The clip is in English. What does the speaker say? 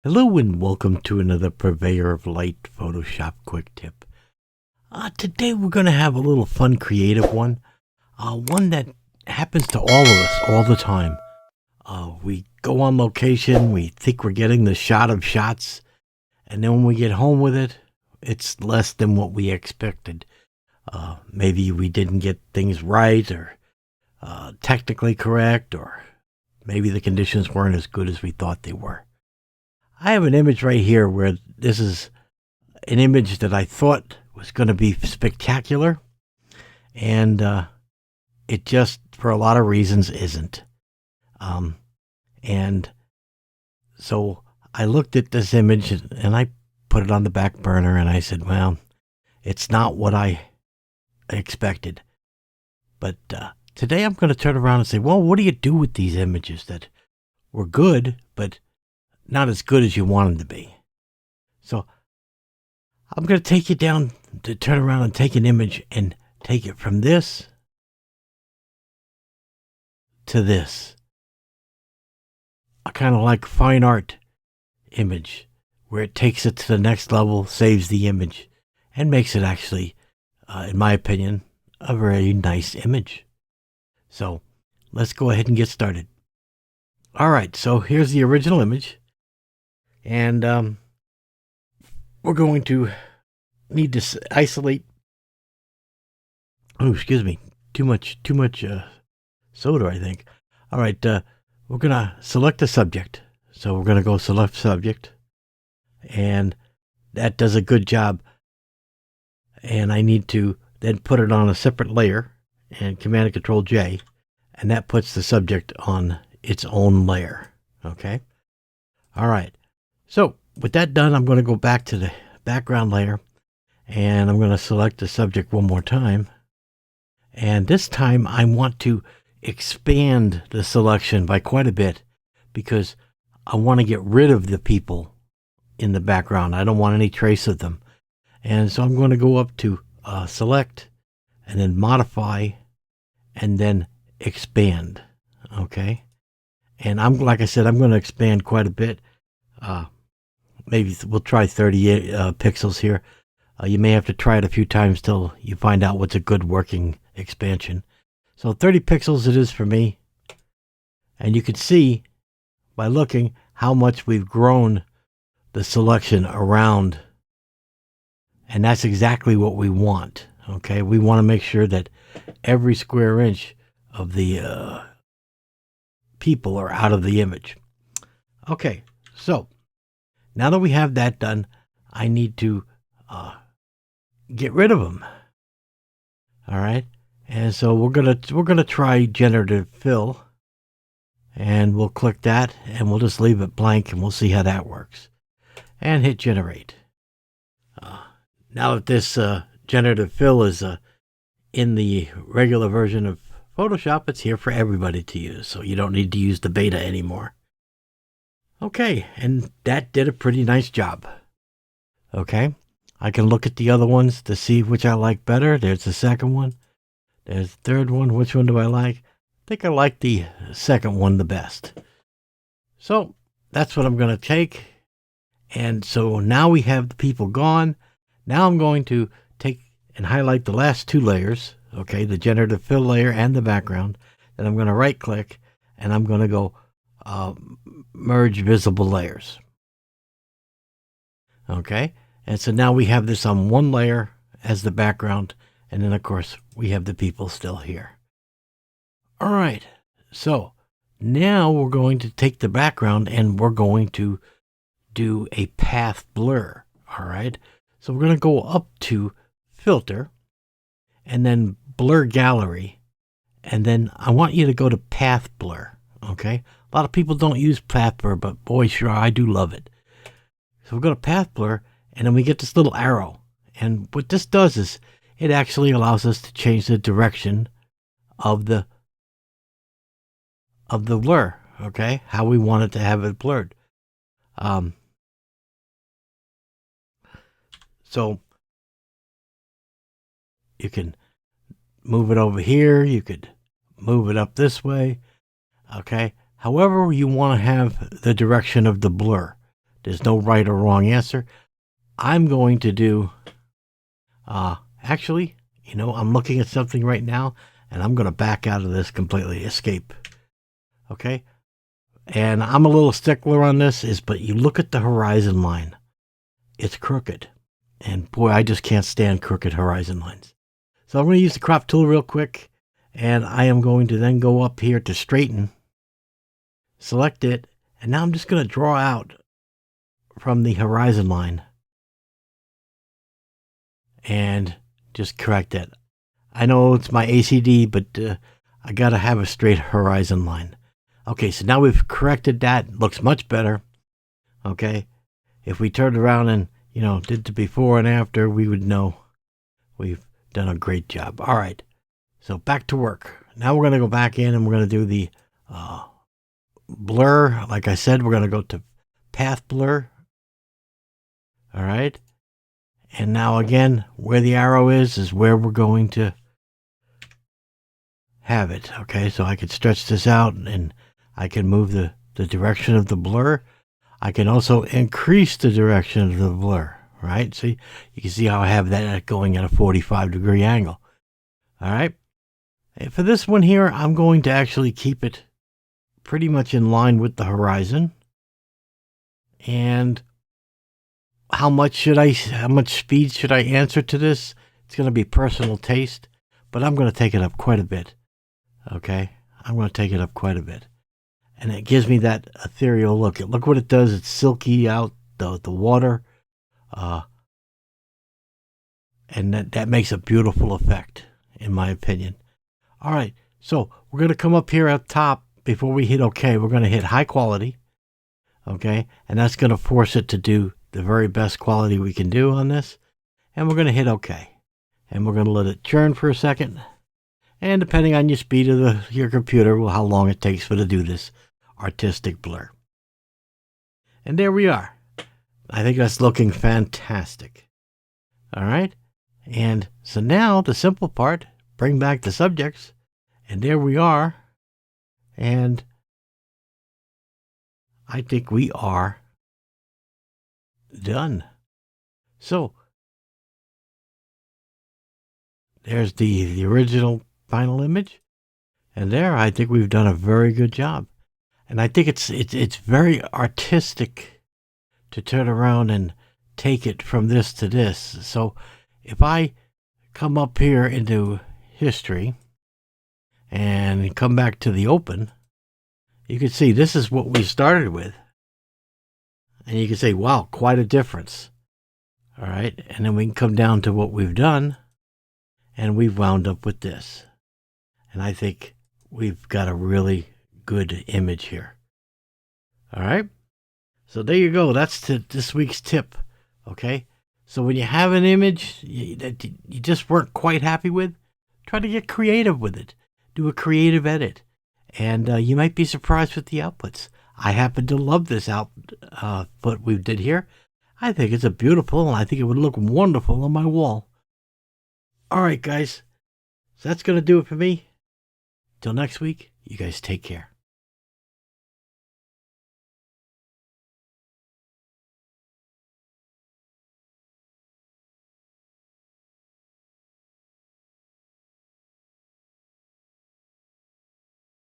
Hello and welcome to another Purveyor of Light Photoshop quick tip. Today we're going to have a little fun creative one. One that happens to all of us all the time. We go on location, we think we're getting the shot of shots, and then when we get home with it, it's less than what we expected. Maybe we didn't get things right or technically correct, or maybe the conditions weren't as good as we thought they were. I have an image right here where this is an image that I thought was going to be spectacular, and it just, for a lot of reasons, isn't. And so I looked at this image and I put it on the back burner and I said, well, it's not what I expected. But today I'm going to turn around and say, well, what do you do with these images that were good, but not as good as you want them to be? So I'm going to take you down to turn around and take an image and take it from this to this. I kind of like fine art image where it takes it to the next level, saves the image, and makes it actually, in my opinion, a very nice image. So let's go ahead and get started. All right, so here's the original image. And we're going to need to isolate. Oh, excuse me. Too much soda, I think. All right, we're going to select a subject. So we're going to go select subject. And that does a good job. And I need to then put it on a separate layer and Command and Control J. And that puts the subject on its own layer. Okay? All right. So with that done, I'm going to go back to the background layer and I'm going to select the subject one more time. And this time I want to expand the selection by quite a bit because I want to get rid of the people in the background. I don't want any trace of them. And so I'm going to go up to select and then modify and then expand. Okay. And like I said, I'm going to expand quite a bit. Maybe we'll try 38 pixels here. You may have to try it a few times till you find out what's a good working expansion. So 30 pixels it is for me. And you can see by looking how much we've grown the selection around. And that's exactly what we want. Okay, we want to make sure that every square inch of the people are out of the image. Okay, so now that we have that done, I need to get rid of them. All right, and so we're gonna try generative fill, and we'll click that, and we'll just leave it blank, and we'll see how that works. And hit generate. Now that this generative fill is in the regular version of Photoshop, it's here for everybody to use, so you don't need to use the beta anymore. Okay, and that did a pretty nice job. Okay, I can look at the other ones to see which I like better. There's the second one. There's the third one. Which one do I like? I think I like the second one the best. So that's what I'm going to take. And so now we have the people gone. Now I'm going to take and highlight the last two layers. Okay, the generative fill layer and the background. Then I'm going to right click and I'm going to go merge visible layers. Okay, and so now we have this on one layer as the background, and then of course we have the people still here. All right, so now we're going to take the background and we're going to do a path blur. All right, so we're going to go up to filter and then blur gallery, and then I want you to go to path blur. Okay, a lot of people don't use path blur, but boy, sure, I do love it. So we'll go to path blur, and then we get this little arrow. And what this does is it actually allows us to change the direction of the blur. Okay, how we want it to have it blurred. So you can move it over here. You could move it up this way. Okay, however you want to have the direction of the blur. There's no right or wrong answer. I'm going to do, actually, I'm looking at something right now, and I'm going to back out of this completely, escape. Okay? And I'm a little stickler on this, but you look at the horizon line. It's crooked. And boy, I just can't stand crooked horizon lines. So I'm going to use the crop tool real quick, and I am going to then go up here to straighten, select it, and now I'm just going to draw out from the horizon line and just correct it. I know it's my ACD, but I got to have a straight horizon line. Okay, so now we've corrected that. Looks much better. Okay, if we turned around and, did the before and after, we would know we've done a great job. All right, so back to work. Now we're going to go back in and we're going to do the blur. Like I said, we're going to go to path blur. All right. And now again, where the arrow is where we're going to have it. Okay, so I can stretch this out and I can move the direction of the blur. I can also increase the direction of the blur, right? See, you can see how I have that going at a 45-degree angle. All right. And for this one here, I'm going to actually keep it pretty much in line with the horizon. And how much speed should I answer to this? It's going to be personal taste, but I'm going to take it up quite a bit. Okay, I'm going to take it up quite a bit. And it gives me that ethereal look. Look what it does. It's silky out the water. And that makes a beautiful effect, in my opinion. All right, so we're going to come up here at top. Before we hit OK, we're going to hit high quality. Okay, and that's going to force it to do the very best quality we can do on this. And we're going to hit OK. And we're going to let it churn for a second. And depending on your speed of your computer, how long it takes for it to do this artistic blur. And there we are. I think that's looking fantastic. All right. And so now the simple part, bring back the subjects. And there we are. And I think we are done. So there's the original final image. And there, I think we've done a very good job. And I think it's very artistic to turn around and take it from this to this. So if I come up here into history and come back to the open, you can see this is what we started with. And you can say, wow, quite a difference. All right. And then we can come down to what we've done, and we've wound up with this. And I think we've got a really good image here. All right. So there you go. That's this week's tip. Okay. So when you have an image that you just weren't quite happy with, try to get creative with it. Do a creative edit. And you might be surprised with the outputs. I happen to love this output we did here. I think it's beautiful, and I think it would look wonderful on my wall. All right, guys. So that's going to do it for me. Till next week, you guys take care.